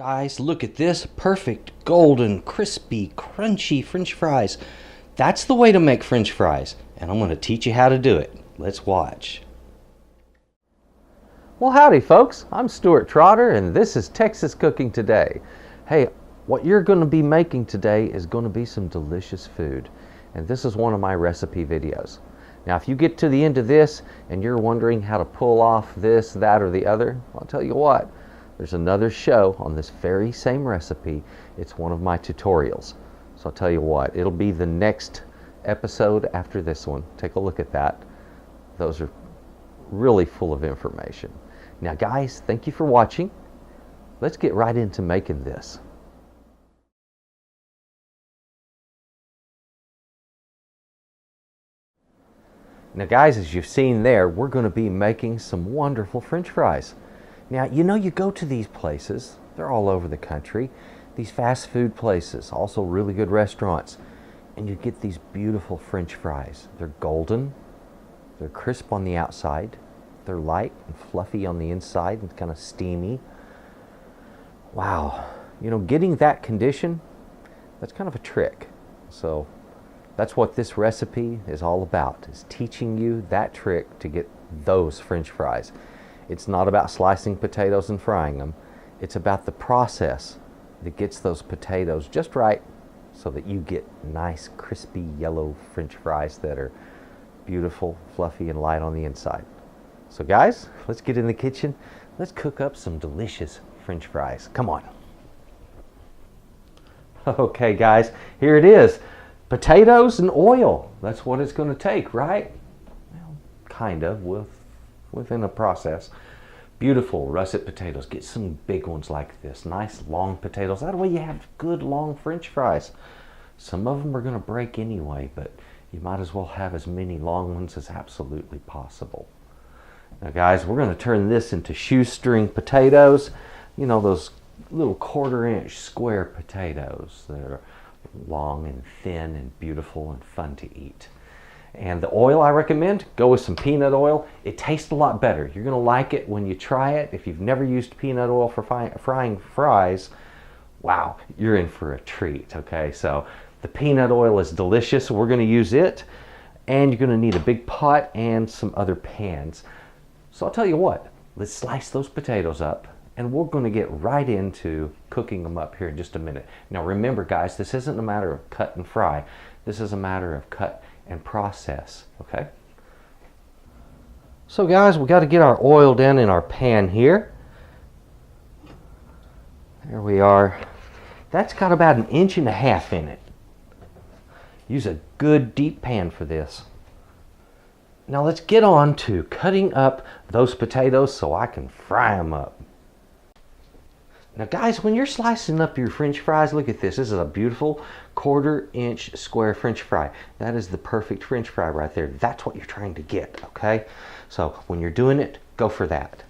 Guys, look at this perfect golden, crispy, crunchy French fries. That's the way to make French fries, and I'm going to teach you how to do it. Let's watch. Well, howdy folks, I'm Stuart Trotter and this is Texas Cooking Today. Hey, what you're going to be making today is going to be some delicious food, and this is one of my recipe videos. Now if you get to the end of this and you're wondering how to pull off this, that, or the other, I'll tell you what, there's another show on this very same recipe. It's one of my tutorials. So I'll tell you what, it'll be the next episode after this one. Take a look at that. Those are really full of information. Now guys, thank you for watching. Let's get right into making this. Now guys, as you've seen there, we're going to be making some wonderful French fries. Now, you know, you go to these places, they're all over the country, these fast food places, also really good restaurants, and you get these beautiful French fries. They're golden, they're crisp on the outside, they're light and fluffy on the inside and kind of steamy. Wow, you know, getting that condition, that's kind of a trick. So that's what this recipe is all about, is teaching you that trick to get those French fries. It's not about slicing potatoes and frying them. It's about the process that gets those potatoes just right so that you get nice, crispy, yellow French fries that are beautiful, fluffy, and light on the inside. So guys, let's get in the kitchen. Let's cook up some delicious French fries. Come on. Okay guys, here it is. Potatoes and oil. That's what it's going to take, right? Well, kind of, within a process. Beautiful russet potatoes. Get some big ones like this. Nice long potatoes. That way you have good long French fries. Some of them are going to break anyway, but you might as well have as many long ones as absolutely possible. Now guys, we're going to turn this into shoestring potatoes. You know, those little 1/4-inch square potatoes that are long and thin and beautiful and fun to eat. And the oil I recommend, go with some peanut oil. It tastes a lot better. You're going to like it when you try it. If you've never used peanut oil for frying fries, wow, you're in for a treat, okay? So the peanut oil is delicious. We're going to use it. And you're going to need a big pot and some other pans. So I'll tell you what, let's slice those potatoes up. And we're going to get right into cooking them up here in just a minute. Now remember guys, this isn't a matter of cut and fry. This is a matter of cut and process, okay? So guys, we got to get our oil down in our pan here. There we are. That's got about 1.5 inches in it. Use a good deep pan for this. Now let's get on to cutting up those potatoes so I can fry them up. Now guys, when you're slicing up your French fries, look at this. This is a beautiful 1/4-inch square French fry. That is the perfect French fry right there. That's what you're trying to get, okay? So when you're doing it, go for that.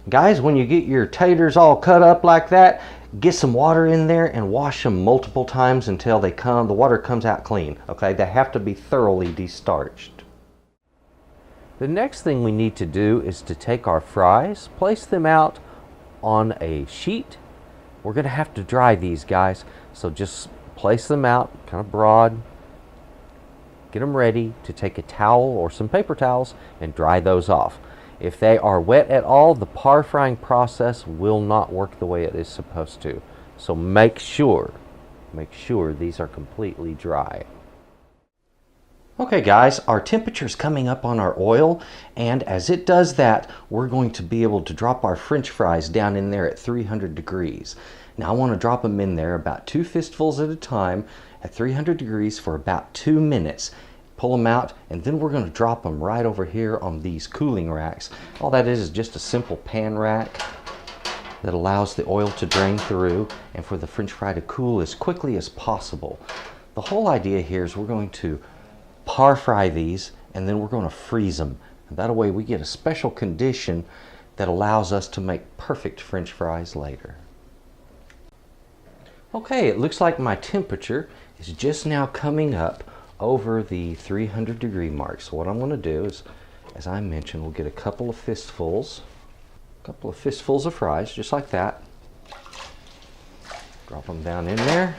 Guys, when you get your taters all cut up like that, get some water in there and wash them multiple times until the water comes out clean, okay? They have to be thoroughly destarched. The next thing we need to do is to take our fries, place them out on a sheet. We're going to have to dry these guys, so just place them out kind of broad. Get them ready to take a towel or some paper towels and dry those off. If they are wet at all, the par frying process will not work the way it is supposed to. So make sure these are completely dry. Okay guys, our temperature is coming up on our oil, and as it does that, we're going to be able to drop our French fries down in there at 300 degrees. Now I want to drop them in there about 2 fistfuls at a time at 300 degrees for about 2 minutes. Pull them out, and then we're going to drop them right over here on these cooling racks. All that is just a simple pan rack that allows the oil to drain through and for the French fry to cool as quickly as possible. The whole idea here is we're going to par fry these, and then we're going to freeze them. And that way we get a special condition that allows us to make perfect French fries later. Okay, it looks like my temperature is just now coming up over the 300 degree mark. So what I'm going to do is, as I mentioned, we'll get a couple of fistfuls A couple of fistfuls of fries, just like that. Drop them down in there.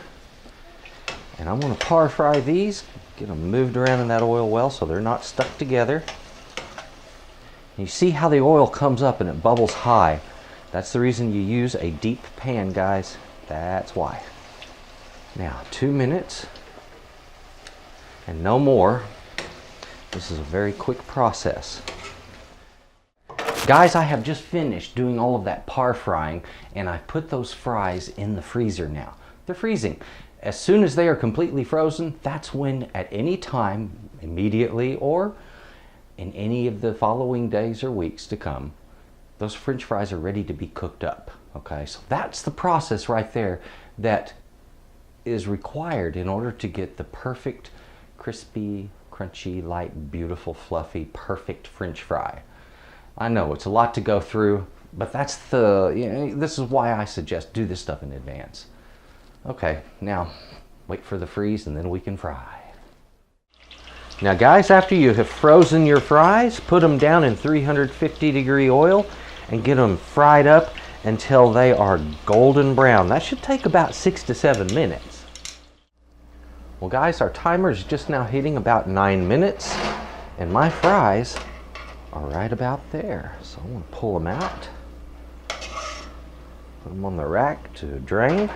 And I'm going to par fry these, get them moved around in that oil well so they're not stuck together. And you see how the oil comes up and it bubbles high. That's the reason you use a deep pan, guys. That's why. Now, 2 minutes and no more. This is a very quick process. Guys, I have just finished doing all of that par frying, and I've put those fries in the freezer now. They're freezing. As soon as they are completely frozen, that's when at any time, immediately or in any of the following days or weeks to come, those French fries are ready to be cooked up. Okay, so that's the process right there that is required in order to get the perfect, crispy, crunchy, light, beautiful, fluffy, perfect French fry. I know it's a lot to go through, but that's this is why I suggest do this stuff in advance. Okay, now wait for the freeze and then we can fry. Now guys, after you have frozen your fries, put them down in 350-degree oil and get them fried up until they are golden brown. That should take about 6 to 7 minutes. Well guys, our timer is just now hitting about 9 minutes and my fries are right about there. So I'm going to pull them out, put them on the rack to drain.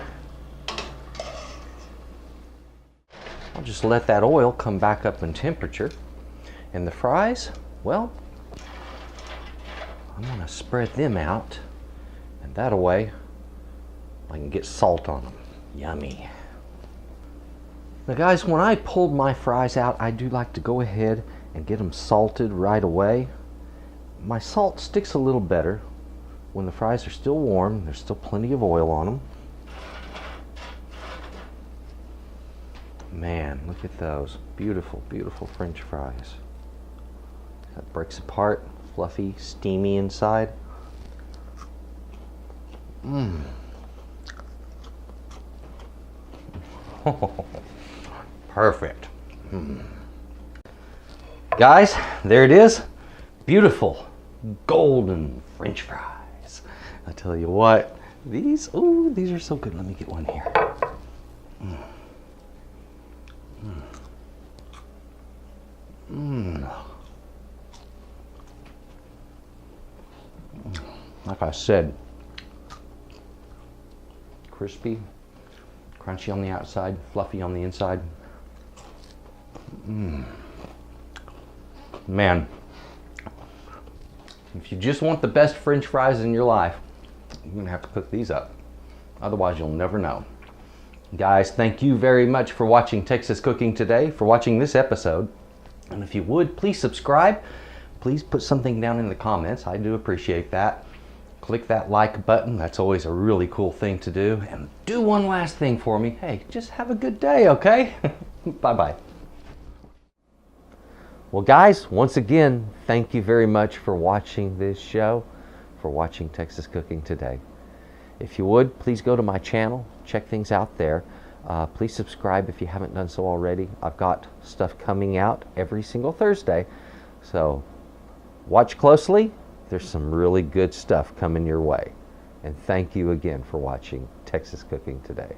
I'll just let that oil come back up in temperature. And the fries, well, I'm going to spread them out, and that way I can get salt on them. Yummy. Now guys, when I pulled my fries out, I do like to go ahead and get them salted right away. My salt sticks a little better when the fries are still warm. There's still plenty of oil on them. Man, look at those. Beautiful, beautiful French fries. That breaks apart, fluffy, steamy inside. Mmm. Perfect. Mm. Guys, there it is. Beautiful, golden French fries. I tell you what, these are so good. Let me get one here. Mm. Like I said, crispy, crunchy on the outside, fluffy on the inside. Man, if you just want the best French fries in your life, you're gonna have to cook these up. Otherwise, you'll never know. Guys, thank you very much for watching Texas Cooking Today, for watching this episode. And if you would, please subscribe. Please put something down in the comments. I do appreciate that. Click that like button. That's always a really cool thing to do. And do one last thing for me. Hey, just have a good day, okay? Bye-bye. Well, guys, once again, thank you very much for watching this show, for watching Texas Cooking Today. If you would, please go to my channel, check things out there. Please subscribe if you haven't done so already. I've got stuff coming out every single Thursday, so watch closely. There's some really good stuff coming your way. And thank you again for watching Texas Cooking Today.